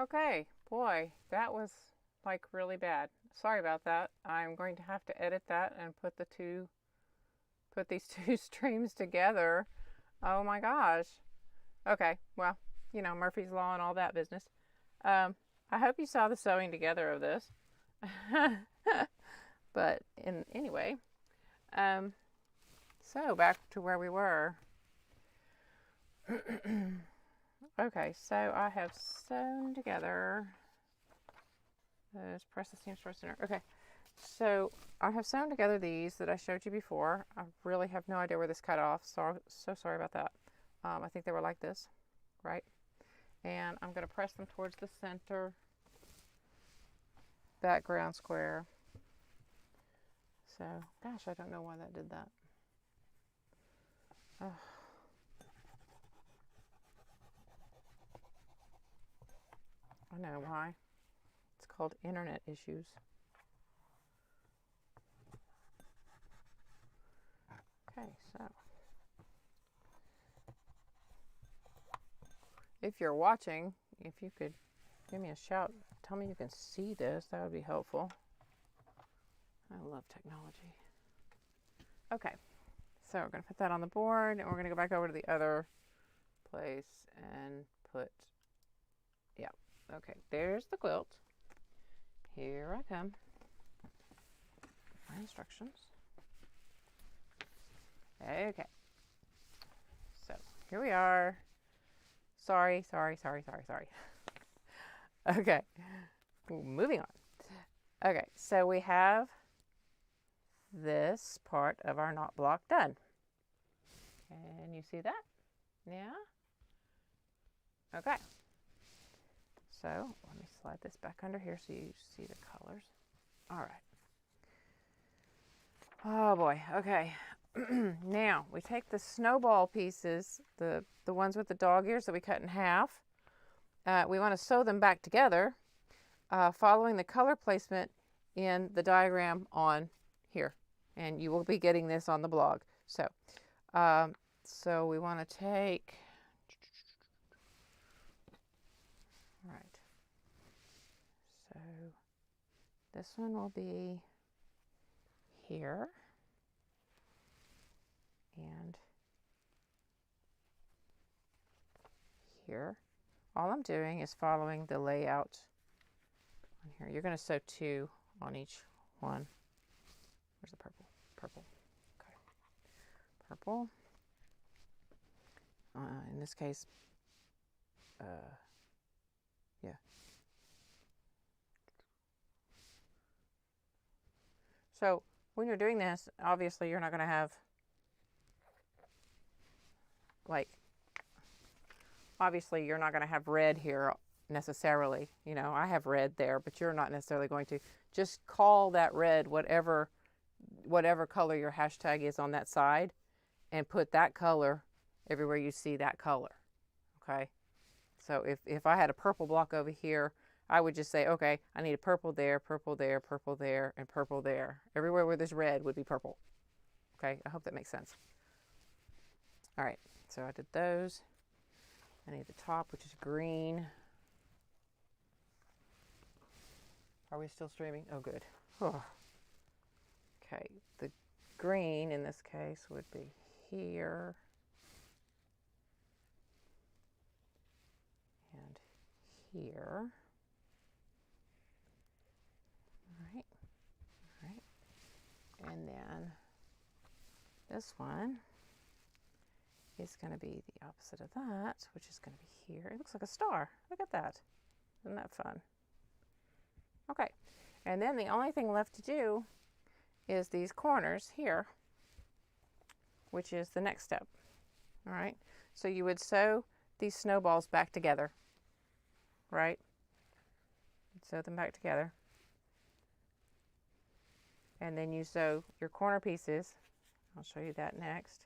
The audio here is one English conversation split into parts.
Okay, boy, that was like really bad. Sorry about that. I'm going to have to edit that and put these two streams together. Oh my gosh. Okay, well, Murphy's Law and all that business. I hope you saw the sewing together of this. But anyway, so back to where we were. Okay, so I have sewn together. Let's press the seam start center. Okay, so I have sewn together these that I showed you before. I really have no idea where this cut off, so sorry about that. I think they were like this, right? And I'm going to press them towards the center background square. So, gosh, I don't know why that did that. Oh. I know why. It's called internet issues. Okay, so if you're watching, if you could give me a shout, tell me you can see this, that would be helpful. I love technology. Okay, so we're going to put that on the board, and we're going to go back over to the other place and put, yeah, okay, there's the quilt. Here I come. My instructions. Okay, so here we are. Sorry. Okay, moving on. Okay, so we have this part of our knot block done. Can you see that? Yeah? Okay. So let me slide this back under here so you see the colors. All right. Oh boy, okay. Now we take the snowball pieces, the ones with the dog ears that we cut in half. We want to sew them back together, following the color placement in the diagram on here. And you will be getting this on the blog. So, so we want to take, all right. So this one will be here. And here. All I'm doing is following the layout on here. You're going to sew 2 on each one. Where's the purple? Purple. Okay. Purple. In this case, yeah. So when you're doing this, obviously you're not going to have obviously you're not going to have red here necessarily. I have red there, but you're not necessarily going to. Just call that red whatever color your hashtag is on that side, and put that color everywhere you see that color. Okay, so if I had a purple block over here, I would just say, okay, I need a purple there, purple there, purple there, and purple there. Everywhere where there's red would be purple. Okay, I hope that makes sense. All right, so I did those. I need the top, which is green. Are we still streaming? Oh, good. Oh. Okay, the green in this case would be here. And here. All right. And then this one is going to be the opposite of that, which is going to be here. It looks like a star. Look at that. Isn't that fun? Okay, and then the only thing left to do is these corners here, which is the next step. All right, so you would sew these snowballs back together, right? Sew them back together. And then you sew your corner pieces. I'll show you that next.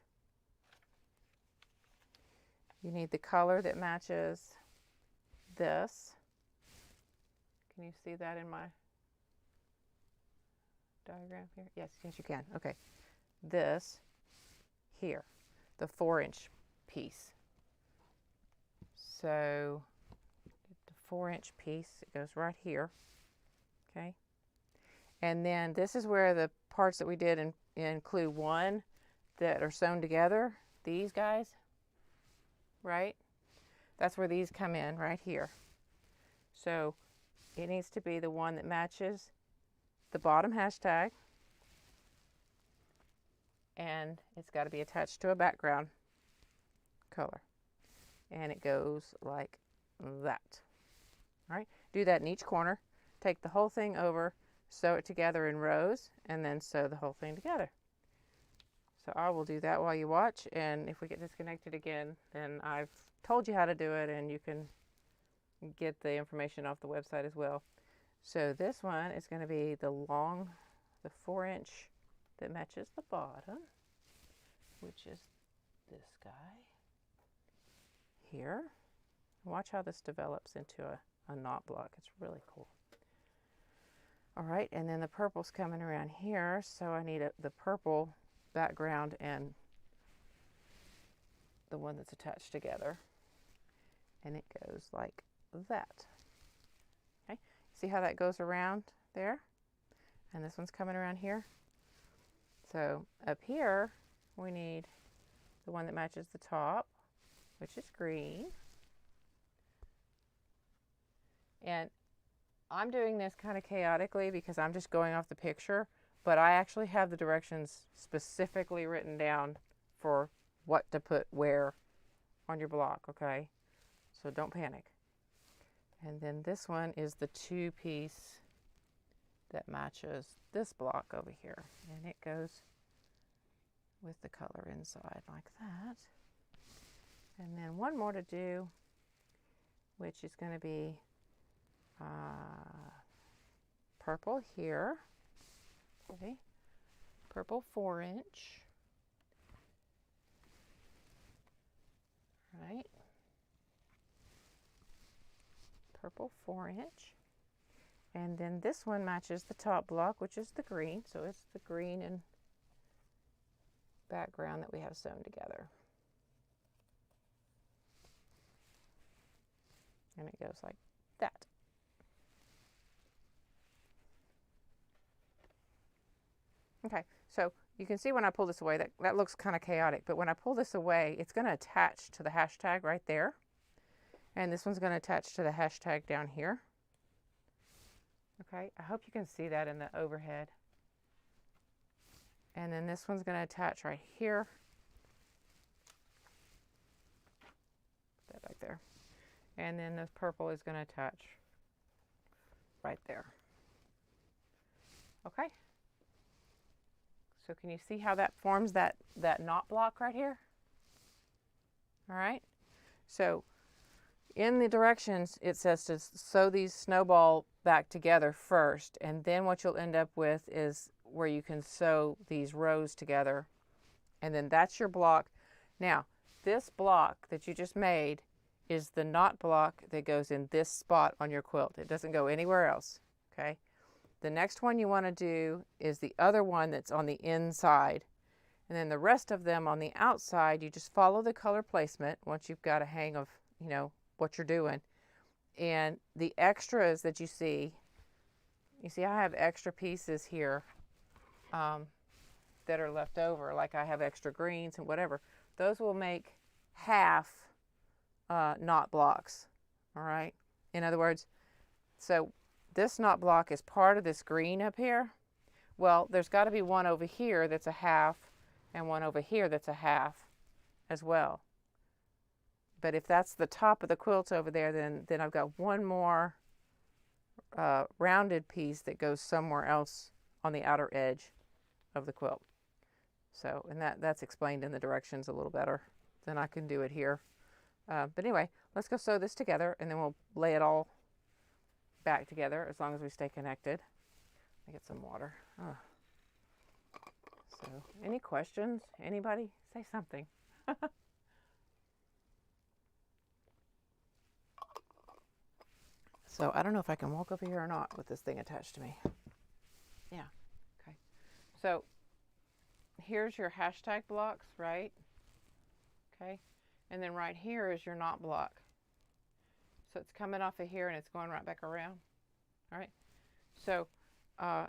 You need the color that matches this. Can you see that in my diagram here? Yes, you can. Okay. This here, the 4-inch piece. So the 4-inch piece. It goes right here. Okay. And then this is where the parts that we did include one that are sewn together. These guys, right? That's where these come in, right here. So it needs to be the one that matches the bottom hashtag, and it's got to be attached to a background color. And it goes like that. All right, do that in each corner. Take the whole thing over, sew it together in rows, and then sew the whole thing together. So I will do that while you watch, and if we get disconnected again, then I've told you how to do it, and you can get the information off the website as well. So this one is going to be the 4-inch that matches the bottom, which is this guy here. Watch how this develops into a knot block. It's really cool. All right, and then the purple's coming around here, so I need the purple background and the one that's attached together, and it goes like that. Okay, see how that goes around there? And this one's coming around here. So up here we need the one that matches the top, which is green. And I'm doing this kind of chaotically because I'm just going off the picture, but I actually have the directions specifically written down for what to put where on your block, okay? So don't panic. And then this one is the 2-piece that matches this block over here. And it goes with the color inside like that. And then one more to do, which is going to be purple here. Okay. Purple 4-inch. Right. Purple 4-inch. And then this one matches the top block, which is the green. So it's the green and background that we have sewn together. And it goes like that. Okay, so you can see when I pull this away, that looks kind of chaotic, but when I pull this away, it's going to attach to the hashtag right there. And this one's going to attach to the hashtag down here. Okay, I hope you can see that in the overhead. And then this one's going to attach right here. Put that back there. And then this purple is going to attach right there. Okay. So can you see how that forms that knot block right here? All right. So in the directions, it says to sew these snowball back together first, and then what you'll end up with is where you can sew these rows together, and then that's your block. Now, this block that you just made is the knot block that goes in this spot on your quilt. It doesn't go anywhere else, okay? The next one you want to do is the other one that's on the inside. And then the rest of them on the outside, you just follow the color placement once you've got a hang of, you know, what you're doing. And the extras that you see I have extra pieces here that are left over, like I have extra greens and whatever. Those will make half knot blocks, all right? In other words, so this knot block is part of this green up here. Well, there's got to be one over here that's a half and one over here that's a half as well. But if that's the top of the quilt over there, then I've got one more rounded piece that goes somewhere else on the outer edge of the quilt. So, and that's explained in the directions a little better than I can do it here. But anyway, let's go sew this together, and then we'll lay it all back together as long as we stay connected. I get some water. Oh. So, any questions? Anybody? Say something. So, I don't know if I can walk over here or not with this thing attached to me. Yeah. Okay. So, here's your hashtag blocks, right? Okay. And then right here is your knot block. So it's coming off of here and it's going right back around. All right. So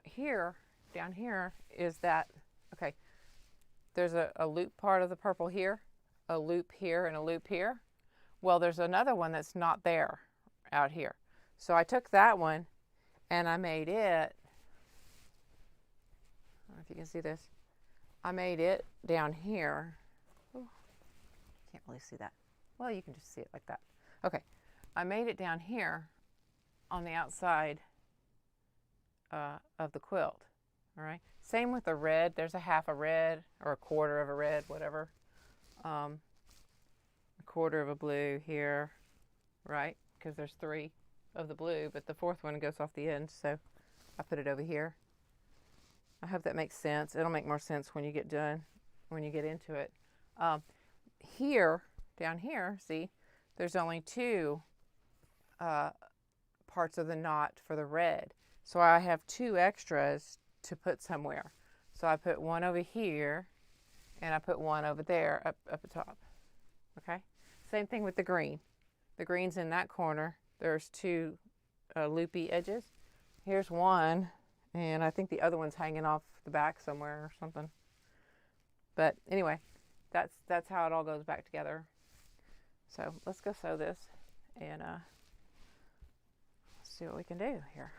here, down here is that, okay, there's a loop part of the purple here, a loop here, and a loop here. Well, there's another one that's not there out here. So I took that one and I made it, I don't know if you can see this, I made it down here. Ooh, can't really see that. Well, you can just see it like that. Okay, I made it down here on the outside of the quilt. All right, same with the red. There's a half a red or a quarter of a red, whatever. A quarter of a blue here, right? Because there's 3 of the blue, but the 4th one goes off the end, so I put it over here. I hope that makes sense. It'll make more sense when you get done, when you get into it. Here, down here, see, there's only 2 parts of the knot for the red. So I have 2 extras to put somewhere. So I put one over here and I put one over there up at the top. Okay? Same thing with the green. The green's in that corner. There's 2 loopy edges. Here's one, and I think the other one's hanging off the back somewhere or something. But anyway, that's how it all goes back together. So let's go sew this and see what we can do here.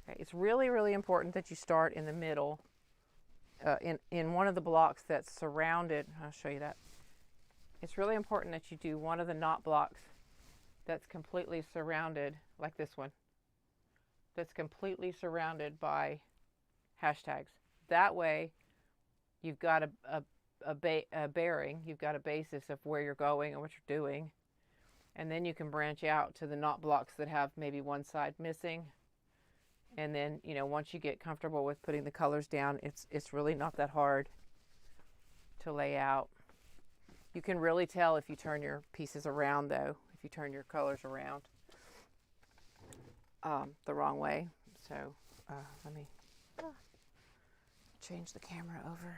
Okay, it's really, really important that you start in the middle, in one of the blocks that's surrounded. I'll show you that. It's really important that you do one of the knot blocks that's completely surrounded, like this one, that's completely surrounded by hashtags. That way, you've got a bearing, you've got a basis of where you're going and what you're doing, and then you can branch out to the knot blocks that have maybe one side missing. And then, you know, once you get comfortable with putting the colors down, it's really not that hard to lay out. You can really tell if you turn your pieces around, though, if you turn your colors around the wrong way. So let me change the camera over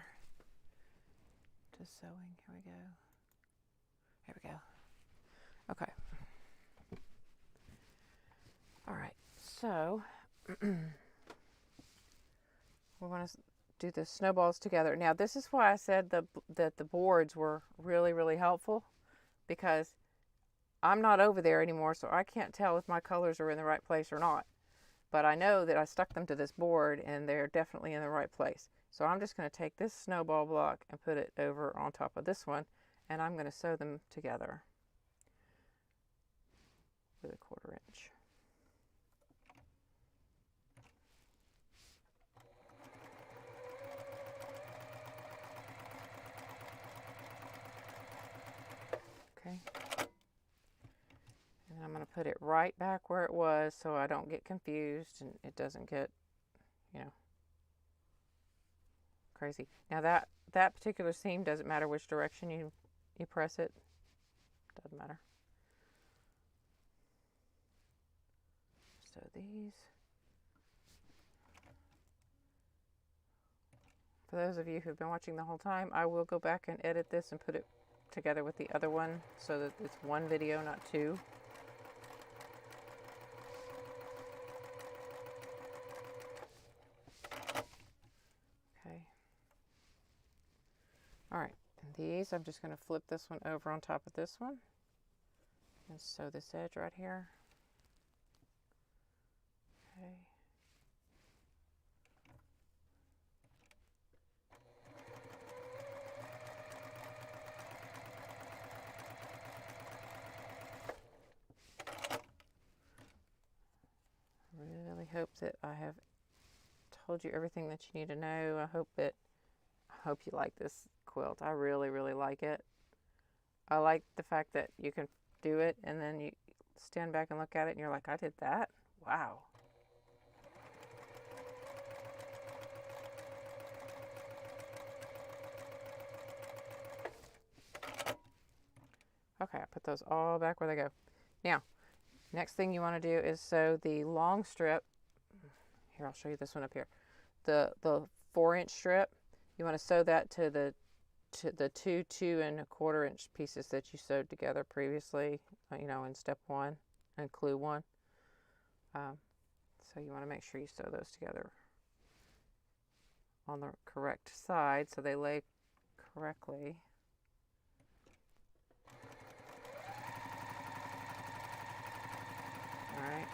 to sewing. Here we go. Here we go. Okay. All right. So we want to do the snowballs together. Now, this is why I said that the boards were really, really helpful, because I'm not over there anymore, so I can't tell if my colors are in the right place or not. But I know that I stuck them to this board and they're definitely in the right place. So I'm just going to take this snowball block and put it over on top of this one, and I'm going to sew them together with a 1/4 inch. Okay. And I'm going to put it right back where it was so I don't get confused and it doesn't get, you know, crazy. Now that particular seam doesn't matter which direction you press it. Doesn't matter. So these, for those of you who've been watching the whole time, I will go back and edit this and put it together with the other one so that it's one video, not 2. Okay. All right, and these, I'm just going to flip this one over on top of this one and sew this edge right here. Okay. Really hope that I have told you everything that you need to know. I hope you like this quilt. I really, really like it. I like the fact that you can do it and then you stand back and look at it and you're like, I did that? Wow. Okay, I put those all back where they go. Now, next thing you want to do is sew the long strip. Here, I'll show you this one up here. The 4-inch strip. You want to sew that to the the two 2¼ inch pieces that you sewed together previously, you know, in step 1 and clue 1. So you want to make sure you sew those together on the correct side so they lay correctly. All right.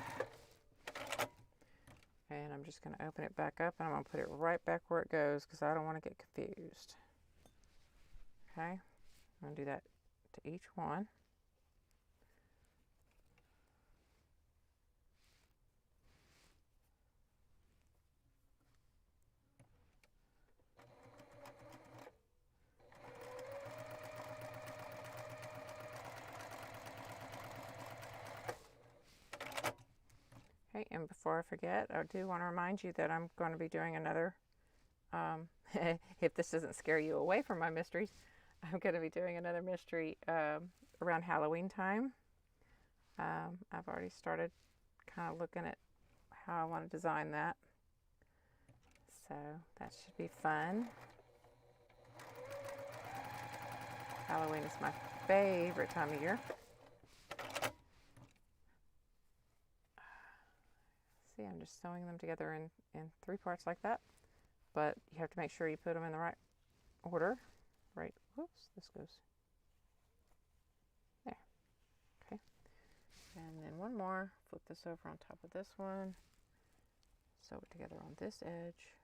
And I'm just going to open it back up and I'm going to put it right back where it goes because I don't want to get confused. Okay, I'm going to do that to each one. Okay, and before I forget, I do want to remind you that I'm going to be doing another, if this doesn't scare you away from my mysteries, I'm going to be doing another mystery around Halloween time. I've already started kind of looking at how I want to design that. So that should be fun. Halloween is my favorite time of year. See, I'm just sewing them together in 3 parts like that. But you have to make sure you put them in the right order. Right, whoops, this goes there. Okay. And then one more, flip this over on top of this one. Sew it together on this edge.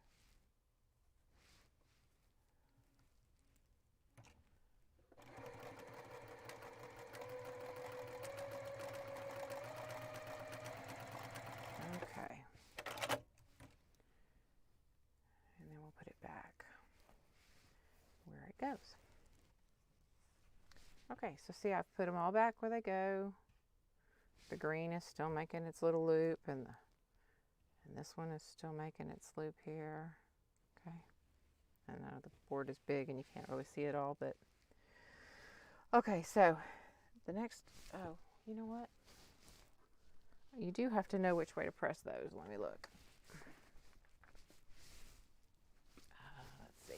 Okay. And then we'll put it back where it goes. Okay, so see, I've put them all back where they go. The green is still making its little loop, and this one is still making its loop here. Okay. I know the board is big and you can't really see it all, but okay, so the next, oh, you know what? You do have to know which way to press those. Let me look. Let's see.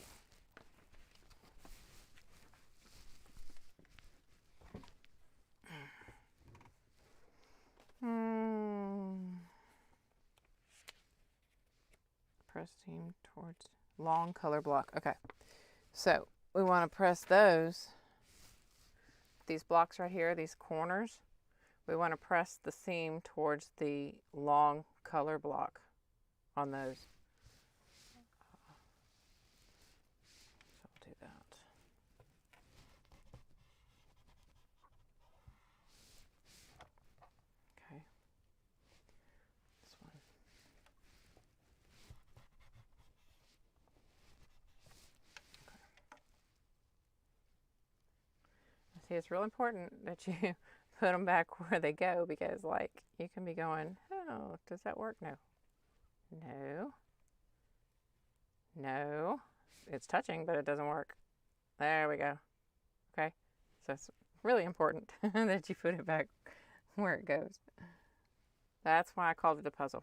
Pressing towards long color block. Okay, so we want to press these blocks right here, these corners. We want to press the seam towards the long color block on those. So we'll do that. Okay. This one. Okay. See, it's real important that you put them back where they go, because like you can be going, oh, does that work? No. No. It's touching, but it doesn't work. There we go. Okay. So it's really important that you put it back where it goes. That's why I called it a puzzle.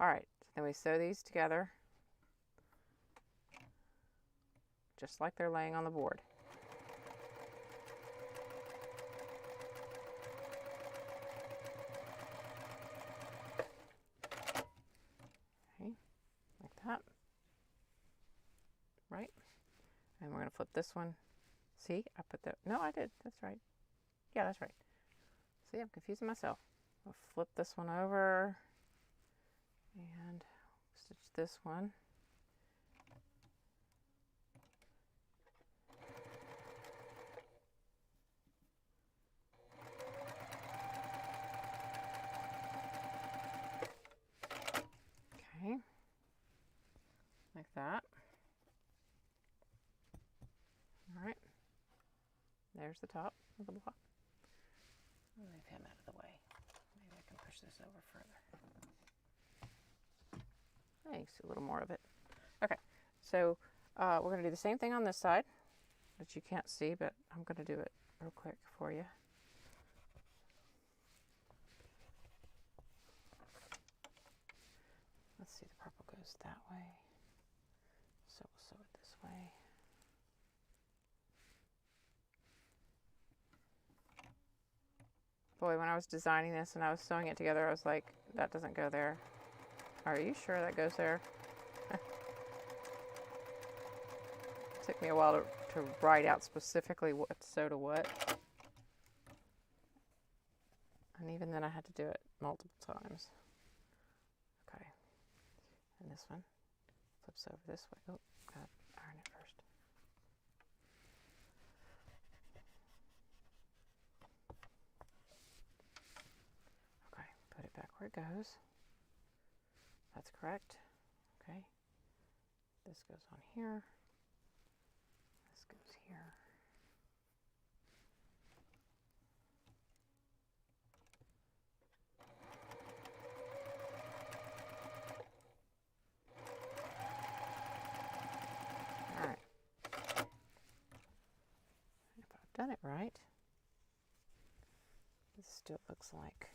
All right. Then we sew these together just like they're laying on the board. That, right? And we're going to flip this one. See, I put the, no, I did, that's right. Yeah, that's right. See, I'm confusing myself. I'll flip this one over and stitch this one. Okay. Like that. All right. There's the top of the block. I'll move him out of the way. Maybe I can push this over further. There you see a little more of it. Okay, so we're going to do the same thing on this side, that you can't see, but I'm going to do it real quick for you. Let's see, the purple goes that way. So we'll sew it this way. Boy, when I was designing this and I was sewing it together, I was like, that doesn't go there. Are you sure that goes there? Took me a while to write out specifically what to sew to what. And even then I had to do it multiple times. Okay. And this one flips over this way. Oh, gotta iron it first. Okay, put it back where it goes. That's correct. Okay. This goes on here. This goes here. All right. If I've done it right, this still looks like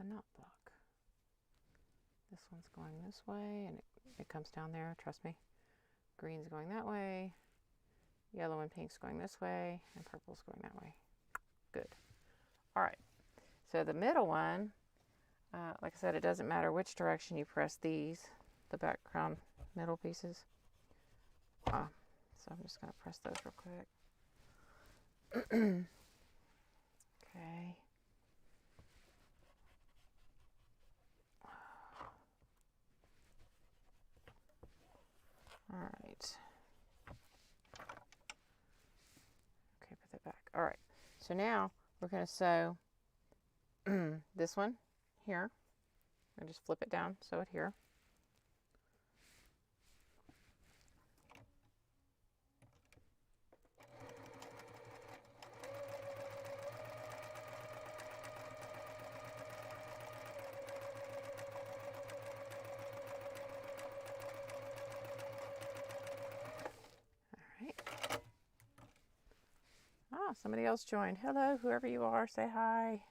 a knot block. This one's going this way, and it comes down there, trust me. Green's going that way, yellow and pink's going this way, and purple's going that way. Good. All right, so the middle one, like I said, it doesn't matter which direction you press these, the background middle pieces. So I'm just going to press those real quick. Okay. All right. Okay, put that back. All right. So now we're going to sew this one here. I'm going to just flip it down, sew it here. Oh, somebody else joined. Hello, whoever you are, say hi.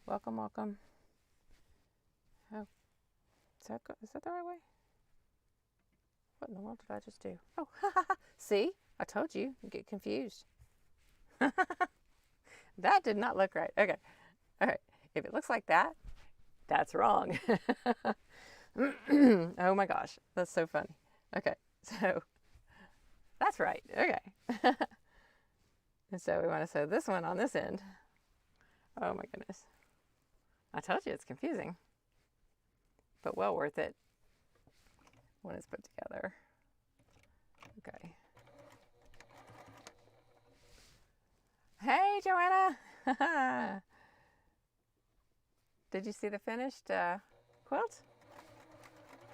Welcome, welcome. Oh, is that the right way? What in the world did I just do? Oh, see? I told you. You get confused. That did not look right. Okay. All right. If it looks like that, that's wrong. Oh my gosh. That's so funny. Okay. So that's right. Okay. And so we want to sew this one on this end. Oh my goodness. I told you it's confusing, but well worth it when it's put together. Okay. Hey, Joanna. Did you see the finished quilt?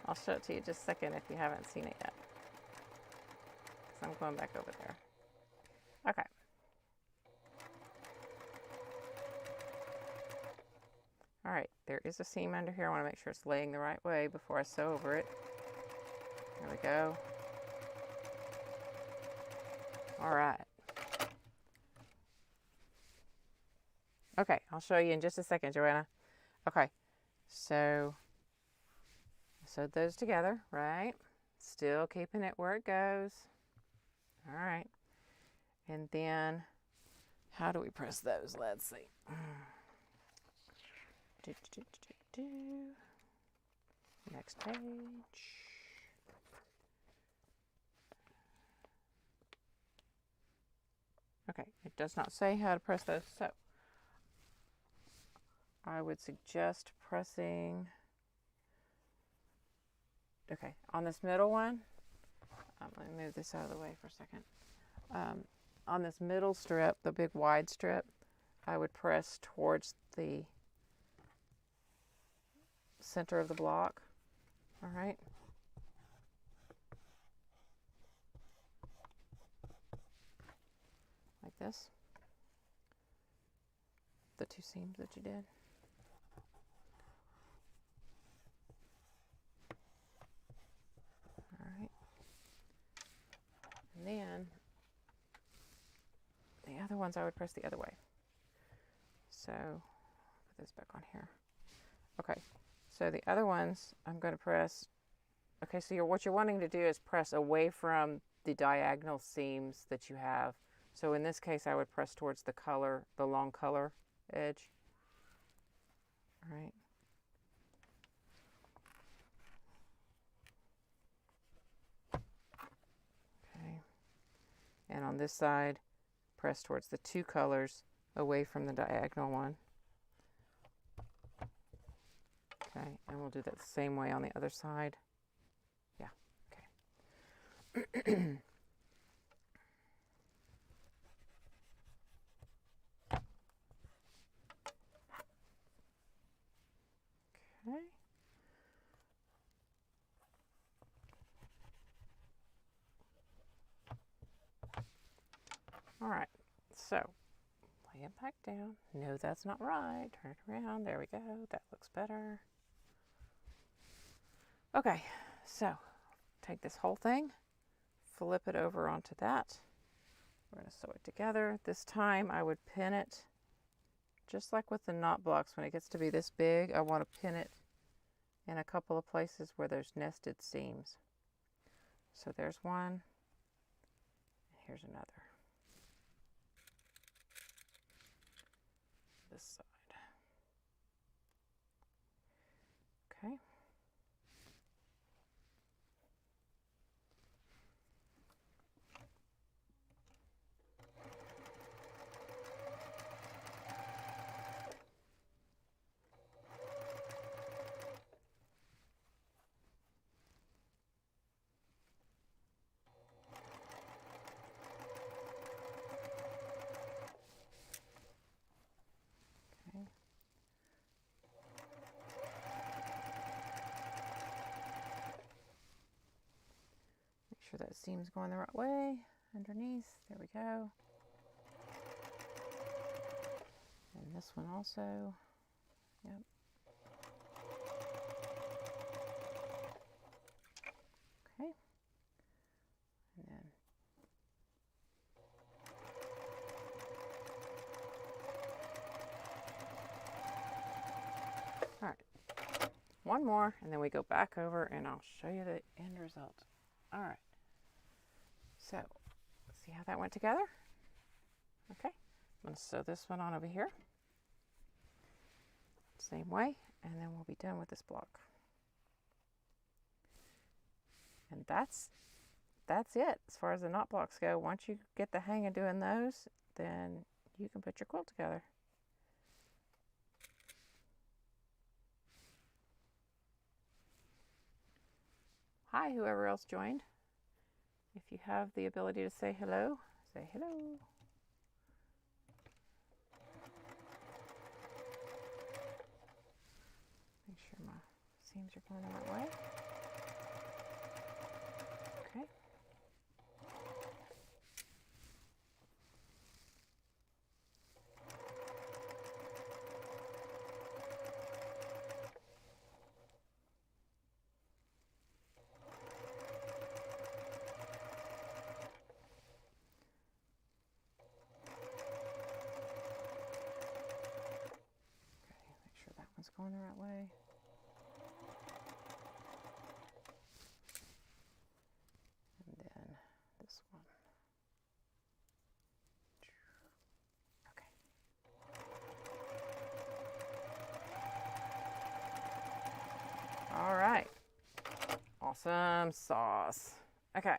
I'll show it to you just a second if you haven't seen it yet. So I'm going back over there. Okay. All right, there is a seam under here. I want to make sure it's laying the right way before I sew over it. There we go. All right. Okay, I'll show you in just a second, Joanna. Okay, so sewed those together, right? Still keeping it where it goes. All right. And then, how do we press those? Let's see. Next page. Okay, it does not say how to press those, so I would suggest pressing, okay, on this middle one, let me move this out of the way for a second. On this middle strip, the big wide strip, I would press towards the center of the block. All right. Like this. The two seams that you did. All right. And then the other ones I would press the other way. So put this back on here. Okay. So the other ones, I'm going to press, okay, so what you're wanting to do is press away from the diagonal seams that you have So in this case, I would press towards the color, the long color edge. All right. Okay. And on this side, press towards the two colors away from the diagonal one. Okay, and we'll do that the same way on the other side. Yeah, okay. Okay. All right, so lay it back down. No, that's not right. Turn it around. There we go. That looks better. Okay, so take this whole thing, flip it over onto that. We're going to sew it together. This time I would pin it just like with the knot blocks. When it gets to be this big, I want to pin it in a couple of places where there's nested seams. So there's one, and here's another. This side. Okay. Make sure that seam's going the right way underneath. There we go. And this one also. Yep. Okay. And then all right. One more, and then we go back over and I'll show you the end result. All right. So, see how that went together? Okay. I'm going to sew this one on over here. Same way, and then we'll be done with this block. And that's it as far as the knot blocks go. Once you get the hang of doing those, then you can put your quilt together. Hi, whoever else joined. If you have the ability to say hello, say hello. Make sure my seams are going the right way. Okay. It's going the right way. And then this one. Okay. All right. Awesome sauce. Okay.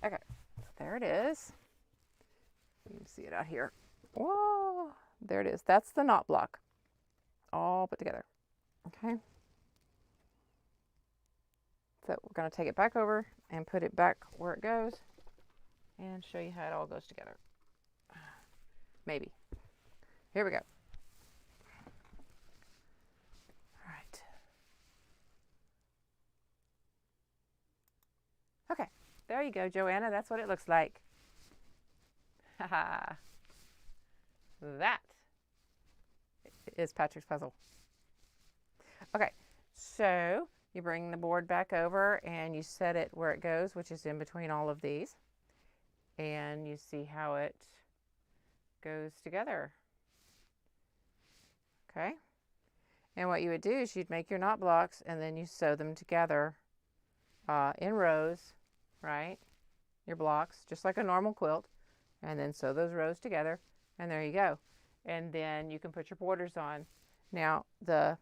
Okay. There it is. You can see it out here. Whoa. There it is. That's the knot block, all put together. Okay. So we're going to take it back over and put it back where it goes and show you how it all goes together. Maybe. Here we go. All right. Okay. There you go, Joanna. That's what it looks like. Haha. That is Patrick's puzzle. Okay, so you bring the board back over and you set it where it goes, which is in between all of these. And you see how it goes together. Okay, and what you would do is you'd make your knot blocks and then you sew them together in rows, right? your blocks just like a normal quilt, and then sew those rows together, and there you go. And then you can put your borders on. Now the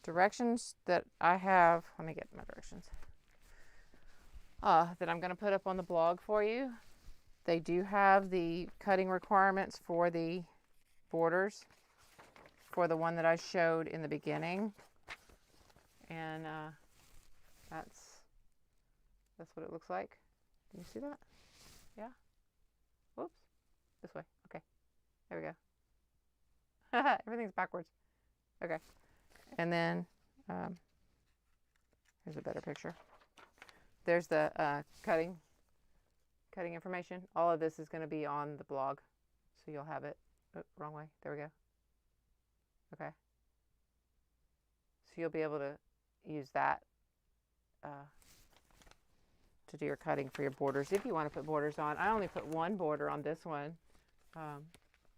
directions that I have, let me get my directions, that I'm going to put up on the blog for you. They do have the cutting requirements for the borders for the one that I showed in the beginning, and that's what it looks like. Can you see that? Yeah. Whoops. This way. Okay. There we go. Everything's backwards. Okay. And then here's a better picture. There's the cutting information. All of this is going to be on the blog, so you'll have it. Oh, wrong way. There we go. Okay. So you'll be able to use that to do your cutting for your borders if you want to put borders on. I only put one border on this one,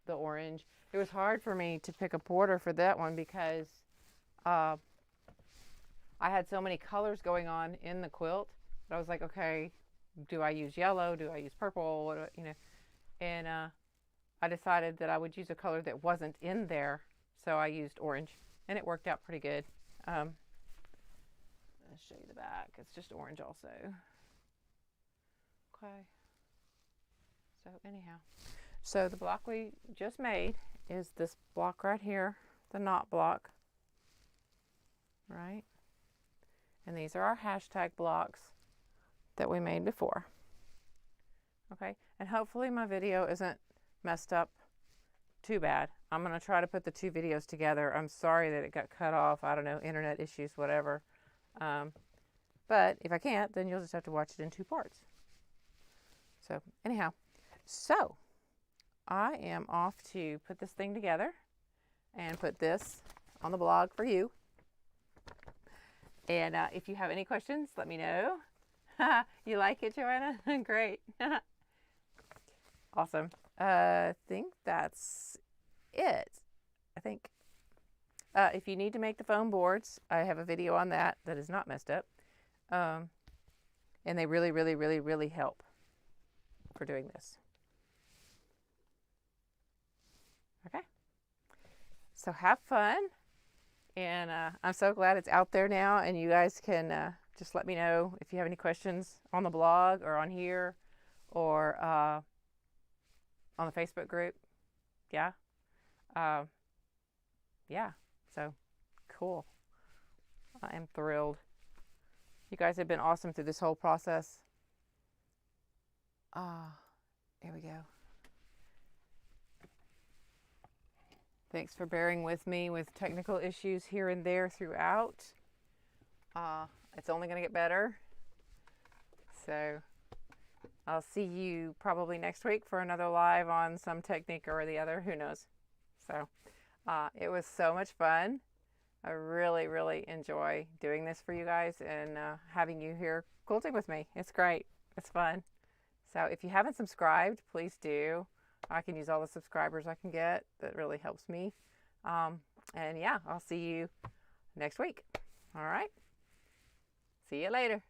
the orange. It was hard for me to pick a border for that one because I had so many colors going on in the quilt. But I was like, okay, do I use yellow? Do I use purple? What do I, you know? And I decided that I would use a color that wasn't in there, so I used orange, and it worked out pretty good. I'll show you the back. It's just orange also. Okay. So anyhow, so the block we just made is this block right here, the knot block, right? And these are our hashtag blocks that we made before. Okay, and hopefully my video isn't messed up too bad. I'm going to try to put the two videos together. I'm sorry that it got cut off. I don't know, internet issues, whatever. But if I can't, then you'll just have to watch it in two parts. So anyhow, so I am off to put this thing together and put this on the blog for you. And if you have any questions, let me know. You like it, Joanna? Great. Awesome. I think that's it. I think if you need to make the foam boards, I have a video on that is not messed up. And they really, really, really, really help for doing this. Okay. So have fun. And I'm so glad it's out there now, and you guys can just let me know if you have any questions on the blog or on here or on the Facebook group. Yeah. Yeah. So cool. I am thrilled. You guys have been awesome through this whole process. There we go. Thanks for bearing with me with technical issues here and there throughout. It's only going to get better. So I'll see you probably next week for another live on some technique or the other. Who knows? So it was so much fun. I really, really enjoy doing this for you guys and having you here quilting with me. It's great. It's fun. So if you haven't subscribed, please do. I can use all the subscribers I can get. That really helps me. And yeah, I'll see you next week. All right. See you later.